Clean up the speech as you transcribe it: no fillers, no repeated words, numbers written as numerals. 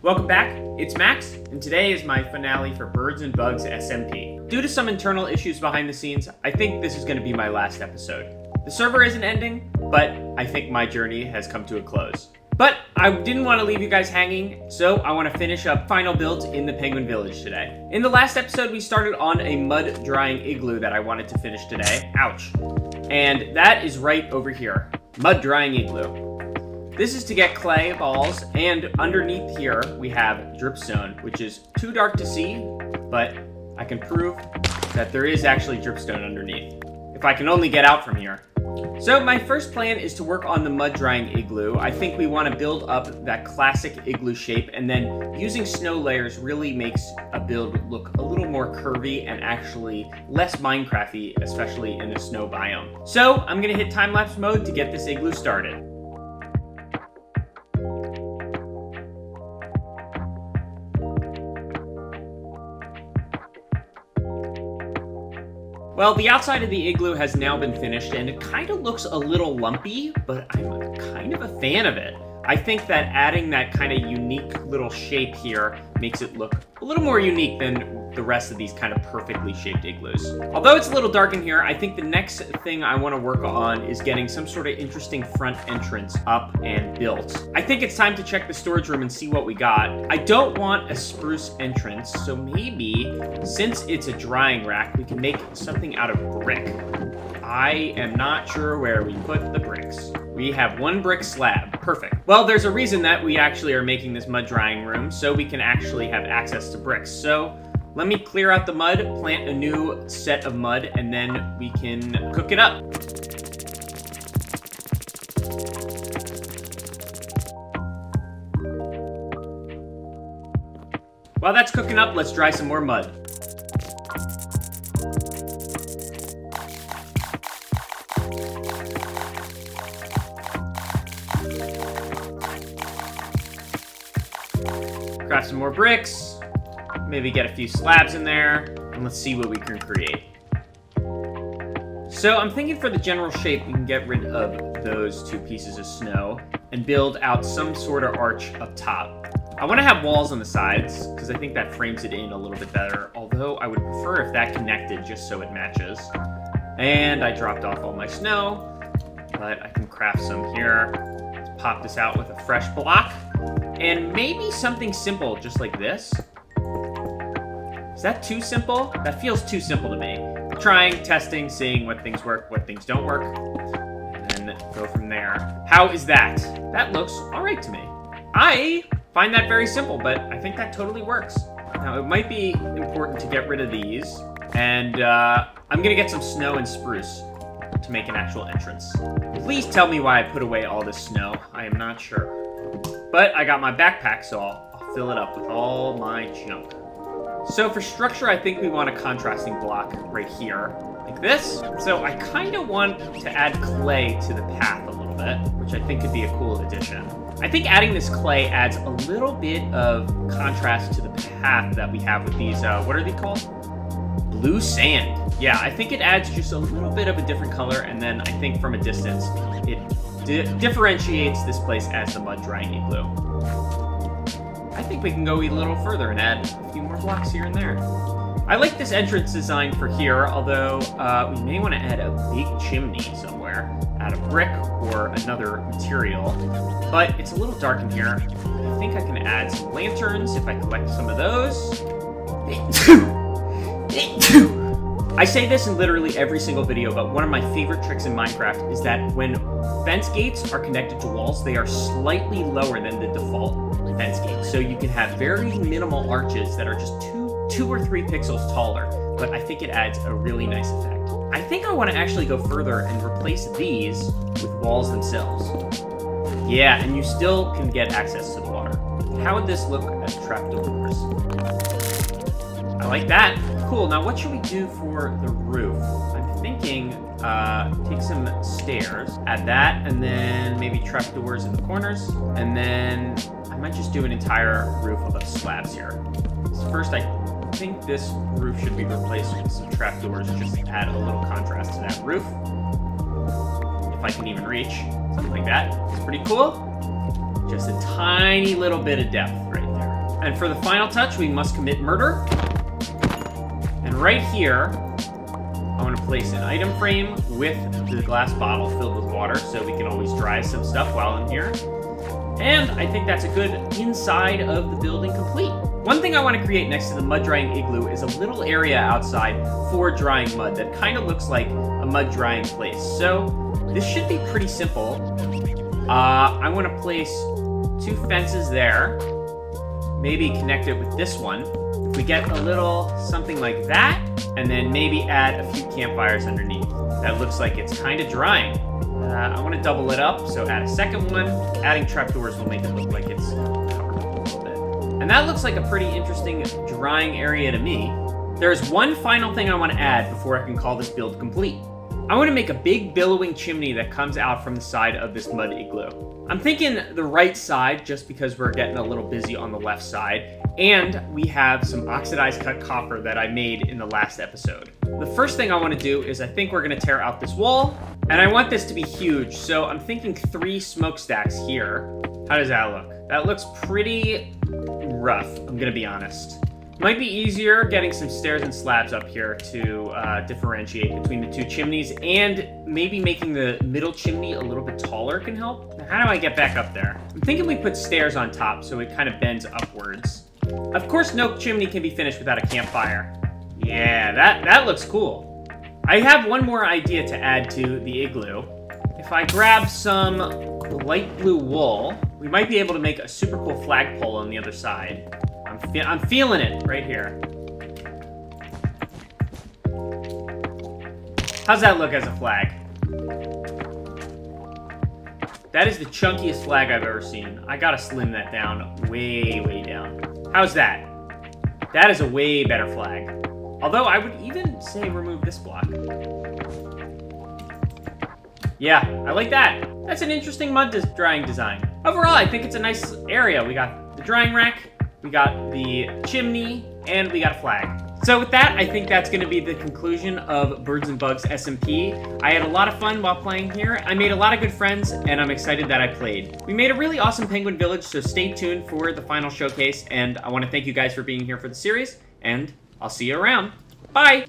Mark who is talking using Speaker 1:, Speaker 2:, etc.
Speaker 1: Welcome back, it's Max, and today is my finale for Birds and Bugs SMP. Due to some internal issues behind the scenes, I think this is going to be my last episode. The server isn't ending, but I think my journey has come to a close. But I didn't want to leave you guys hanging, so I want to finish up final builds in the Penguin Village today. In the last episode, we started on a mud drying igloo that I wanted to finish today. Ouch. And that is right over here. Mud drying igloo. This is to get clay balls, and underneath here we have dripstone, which is too dark to see, but I can prove that there is actually dripstone underneath, if I can only get out from here. So my first plan is to work on the mud drying igloo. I think we want to build up that classic igloo shape, and then using snow layers really makes a build look a little more curvy and actually less Minecraft-y, especially in the snow biome. So I'm going to hit time-lapse mode to get this igloo started. Well, the outside of the igloo has now been finished, and it kind of looks a little lumpy, but I'm kind of a fan of it. I think that adding that kind of unique little shape here makes it look a little more unique than the rest of these kind of perfectly shaped igloos. Although it's a little dark in here, I think the next thing I want to work on is getting some sort of interesting front entrance up and built. I think it's time to check the storage room and see what we got. I don't want a spruce entrance, so maybe, since it's a drying rack, we can make something out of brick. I am not sure where we put the bricks. We have one brick slab. Perfect. Well, there's a reason that we actually are making this mud drying room, so we can actually have access to bricks. So let me clear out the mud, plant a new set of mud, and then we can cook it up. While that's cooking up, let's dry some more mud. Craft some more bricks, maybe get a few slabs in there, and let's see what we can create. So I'm thinking for the general shape, we can get rid of those two pieces of snow and build out some sort of arch up top. I want to have walls on the sides, because I think that frames it in a little bit better, although I would prefer if that connected just so it matches. And I dropped off all my snow, but I can craft some here. Let's pop this out with a fresh block. And maybe something simple, just like this. Is that too simple? That feels too simple to me. Trying, testing, seeing what things work, what things don't work, and then go from there. How is that? That looks all right to me. I find that very simple, but I think that totally works. Now, it might be important to get rid of these, and I'm gonna get some snow and spruce to make an actual entrance. Please tell me why I put away all this snow. I am not sure. But I got my backpack, so I'll fill it up with all my junk. So for structure, I think we want a contrasting block right here, like this. So I kind of want to add clay to the path a little bit, which I think could be a cool addition. I think adding this clay adds a little bit of contrast to the path that we have with these, what are they called? Blue sand. Yeah, I think it adds just a little bit of a different color, and then I think from a distance, it differentiates this place as the mud drying igloo. I think we can go a little further and add a few more blocks here and there. I like this entrance design for here, although we may want to add a big chimney somewhere out of brick or another material, but it's a little dark in here. I think I can add some lanterns if I collect some of those. I say this in literally every single video, but one of my favorite tricks in Minecraft is that when fence gates are connected to walls, they are slightly lower than the default fence gate. So you can have very minimal arches that are just two or three pixels taller, but I think it adds a really nice effect. I think I want to actually go further and replace these with walls themselves. Yeah, and you still can get access to the water. How would this look as trapdoors? I like that. Cool, now what should we do for the roof? I'm thinking, take some stairs, add that, and then maybe trapdoors in the corners, and then I might just do an entire roof of slabs here. So first, I think this roof should be replaced with some trapdoors, just to add a little contrast to that roof. If I can even reach, something like that. It's pretty cool. Just a tiny little bit of depth right there. And for the final touch, we must commit murder. And right here, I want to place an item frame with the glass bottle filled with water so we can always dry some stuff while in here. And I think that's a good inside of the building complete. One thing I want to create next to the mud drying igloo is a little area outside for drying mud that kind of looks like a mud drying place. So this should be pretty simple. I want to place 2 fences there. Maybe connect it with this one. If we get a little something like that, and then maybe add a few campfires underneath. That looks like it's kind of drying. I want to double it up, so add a second one. Adding trapdoors will make it look like it's covered up a little bit. And that looks like a pretty interesting drying area to me. There's one final thing I want to add before I can call this build complete. I want to make a big billowing chimney that comes out from the side of this mud igloo. I'm thinking the right side just because we're getting a little busy on the left side, and we have some oxidized cut copper that I made in the last episode. The first thing I want to do is I think we're going to tear out this wall, and I want this to be huge, so I'm thinking 3 smokestacks here. How does that look? That looks pretty rough, I'm going to be honest. Might be easier getting some stairs and slabs up here to differentiate between the 2 chimneys, and maybe making the middle chimney a little bit taller can help. How do I get back up there? I'm thinking we put stairs on top so it kind of bends upwards. Of course, no chimney can be finished without a campfire. Yeah, that looks cool. I have one more idea to add to the igloo. If I grab some light blue wool, we might be able to make a super cool flagpole on the other side. I'm feeling it right here. How's that look as a flag? That is the chunkiest flag I've ever seen. I gotta slim that down way, way down. How's that? That is a way better flag. Although I would even say remove this block. Yeah, I like that. That's an interesting mud drying design. Overall, I think it's a nice area. We got the drying rack, we got the chimney, and we got a flag. So with that, I think that's going to be the conclusion of Birds and Bugs SMP. I had a lot of fun while playing here. I made a lot of good friends, and I'm excited that I played. We made a really awesome penguin village, so stay tuned for the final showcase, and I want to thank you guys for being here for the series, and I'll see you around. Bye!